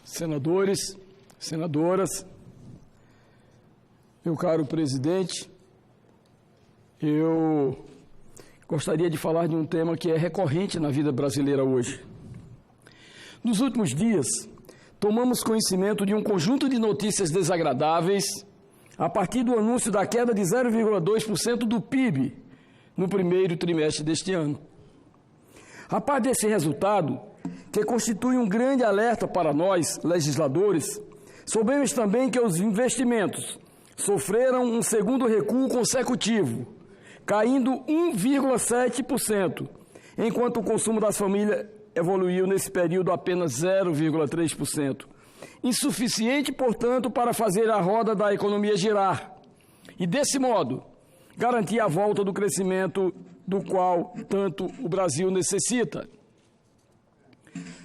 senadores, senadoras, meu caro presidente, eu gostaria de falar de um tema que é recorrente na vida brasileira hoje. Nos últimos dias, tomamos conhecimento de um conjunto de notícias desagradáveis a partir do anúncio da queda de 0,2% do PIB no primeiro trimestre deste ano. A par desse resultado, que constitui um grande alerta para nós, legisladores, soubemos também que os investimentos sofreram um segundo recuo consecutivo, caindo 1,7%, enquanto o consumo das famílias evoluiu nesse período apenas 0,3%. Insuficiente, portanto, para fazer a roda da economia girar e, desse modo, garantir a volta do crescimento do qual tanto o Brasil necessita.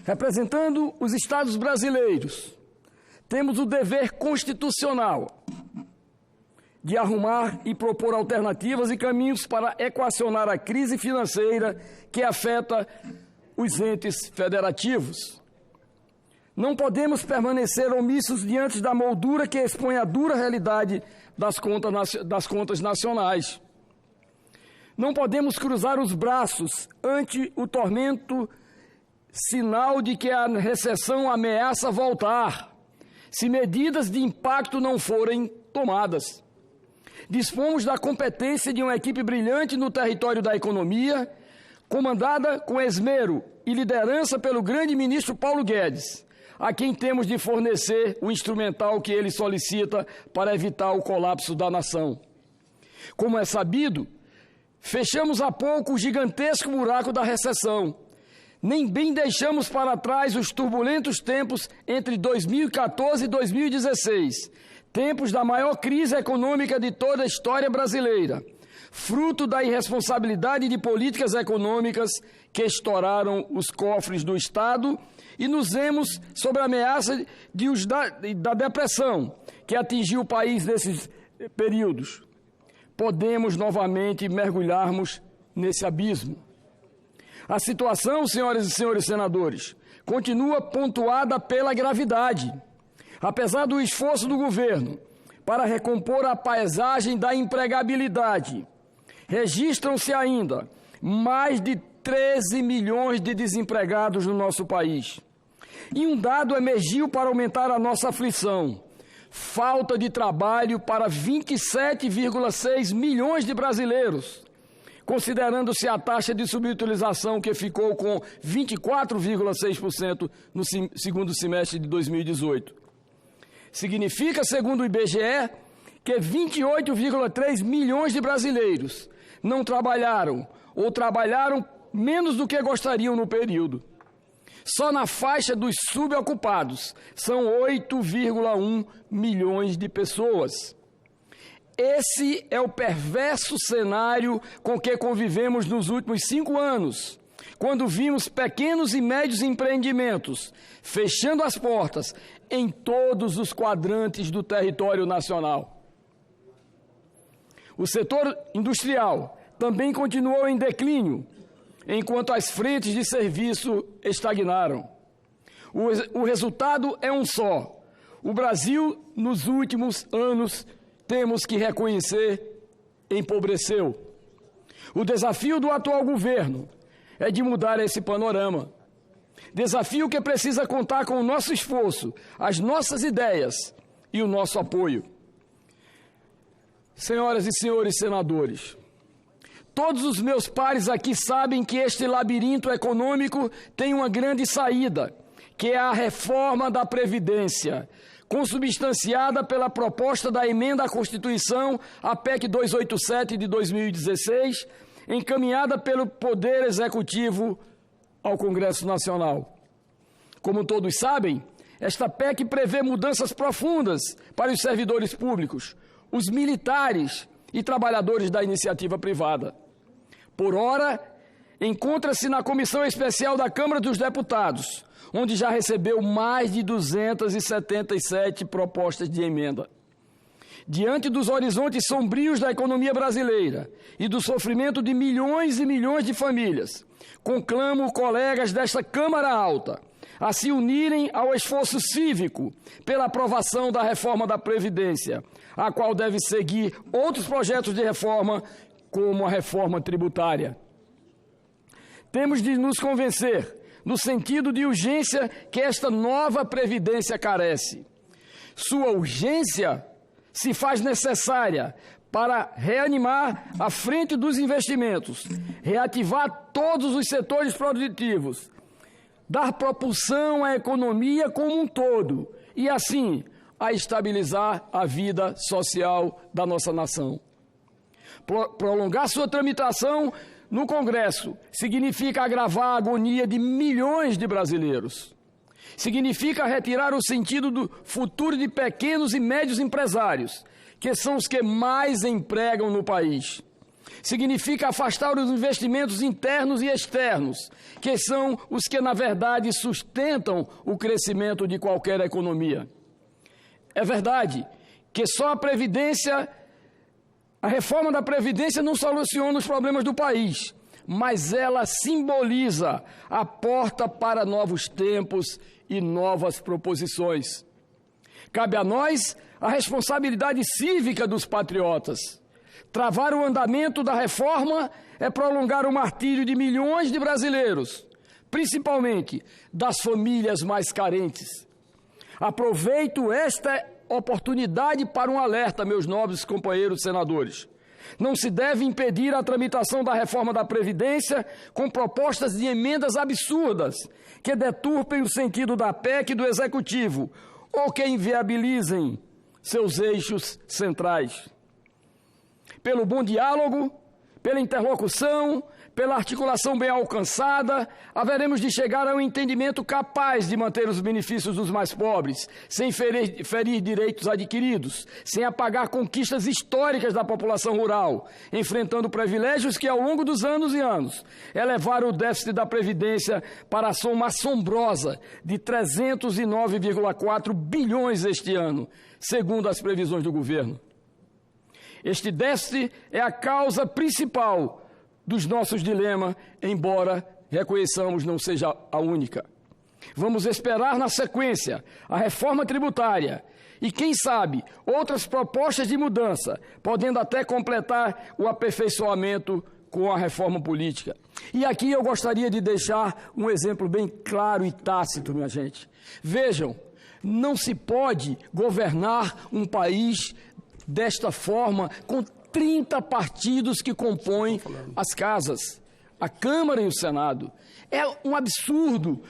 Representando os estados brasileiros, temos o dever constitucional de arrumar e propor alternativas e caminhos para equacionar a crise financeira que afeta os entes federativos. Não podemos permanecer omissos diante da moldura que expõe a dura realidade das contas nacionais. Não podemos cruzar os braços ante o tormento, sinal de que a recessão ameaça voltar, se medidas de impacto não forem tomadas. Dispomos da competência de uma equipe brilhante no território da economia, comandada com esmero e liderança pelo grande ministro Paulo Guedes, a quem temos de fornecer o instrumental que ele solicita para evitar o colapso da nação. Como é sabido, fechamos há pouco o gigantesco buraco da recessão. Nem bem deixamos para trás os turbulentos tempos entre 2014 e 2016, tempos da maior crise econômica de toda a história brasileira, fruto da irresponsabilidade de políticas econômicas que estouraram os cofres do Estado e nos vemos sob a ameaça da depressão que atingiu o país nesses períodos. Podemos novamente mergulharmos nesse abismo. A situação, senhoras e senhores senadores, continua pontuada pela gravidade. Apesar do esforço do governo para recompor a paisagem da empregabilidade, registram-se ainda mais de 13 milhões de desempregados no nosso país. E um dado emergiu para aumentar a nossa aflição: falta de trabalho para 27,6 milhões de brasileiros, considerando-se a taxa de subutilização que ficou com 24,6% no segundo semestre de 2018. Significa, segundo o IBGE, que 28,3 milhões de brasileiros não trabalharam ou trabalharam menos do que gostariam no período. Só na faixa dos subocupados são 8,1 milhões de pessoas. Esse é o perverso cenário com que convivemos nos últimos 5 anos, quando vimos pequenos e médios empreendimentos fechando as portas em todos os quadrantes do território nacional. O setor industrial também continuou em declínio, enquanto as frentes de serviço estagnaram. O resultado é um só: o Brasil, nos últimos anos, temos que reconhecer, empobreceu. O desafio do atual governo é de mudar esse panorama. Desafio que precisa contar com o nosso esforço, as nossas ideias e o nosso apoio. Senhoras e senhores senadores, todos os meus pares aqui sabem que este labirinto econômico tem uma grande saída, que é a reforma da Previdência, consubstanciada pela proposta da emenda à Constituição, a PEC 287 de 2016, encaminhada pelo Poder Executivo ao Congresso Nacional. Como todos sabem, esta PEC prevê mudanças profundas para os servidores públicos, os militares e trabalhadores da iniciativa privada. Por ora, encontra-se na Comissão Especial da Câmara dos Deputados, onde já recebeu mais de 277 propostas de emenda. Diante dos horizontes sombrios da economia brasileira e do sofrimento de milhões e milhões de famílias, conclamo colegas desta Câmara Alta a se unirem ao esforço cívico pela aprovação da reforma da Previdência, a qual deve seguir outros projetos de reforma, como a reforma tributária. Temos de nos convencer, no sentido de urgência, que esta nova Previdência carece. Sua urgência se faz necessária para reanimar a frente dos investimentos, reativar todos os setores produtivos, dar propulsão à economia como um todo e, assim, a estabilizar a vida social da nossa nação. Prolongar sua tramitação no Congresso significa agravar a agonia de milhões de brasileiros. Significa retirar o sentido do futuro de pequenos e médios empresários, que são os que mais empregam no país. Significa afastar os investimentos internos e externos, que são os que, na verdade, sustentam o crescimento de qualquer economia. É verdade que só a reforma da Previdência não soluciona os problemas do país, mas ela simboliza a porta para novos tempos e novas proposições. Cabe a nós a responsabilidade cívica dos patriotas. Travar o andamento da reforma é prolongar o martírio de milhões de brasileiros, principalmente das famílias mais carentes. Aproveito esta oportunidade para um alerta, meus nobres companheiros senadores. Não se deve impedir a tramitação da reforma da Previdência com propostas de emendas absurdas que deturpem o sentido da PEC e do Executivo ou que inviabilizem seus eixos centrais. Pelo bom diálogo, pela interlocução, pela articulação bem alcançada, haveremos de chegar a um entendimento capaz de manter os benefícios dos mais pobres, sem ferir direitos adquiridos, sem apagar conquistas históricas da população rural, enfrentando privilégios que, ao longo dos anos e anos, elevaram o déficit da Previdência para a soma assombrosa de 309,4 bilhões este ano, segundo as previsões do governo. Este déficit é a causa principal dos nossos dilemas, embora reconheçamos não seja a única. Vamos esperar na sequência a reforma tributária e, quem sabe, outras propostas de mudança, podendo até completar o aperfeiçoamento com a reforma política. E aqui eu gostaria de deixar um exemplo bem claro e tácito, minha gente. Vejam, não se pode governar um país desta forma, com 30 partidos que compõem as casas, a Câmara e o Senado. É um absurdo,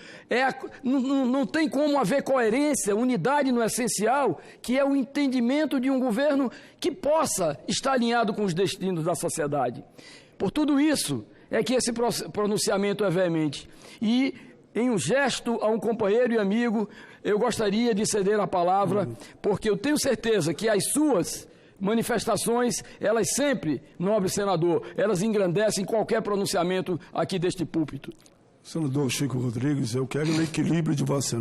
não tem como haver coerência, unidade no essencial, que é o entendimento de um governo que possa estar alinhado com os destinos da sociedade. Por tudo isso, é que esse pronunciamento é veemente. E, em um gesto a um companheiro e amigo, eu gostaria de ceder a palavra, porque eu tenho certeza que as suas manifestações, elas sempre, nobre senador, elas engrandecem qualquer pronunciamento aqui deste púlpito. Senador Chico Rodrigues, eu quero o equilíbrio de Vossa Excelência.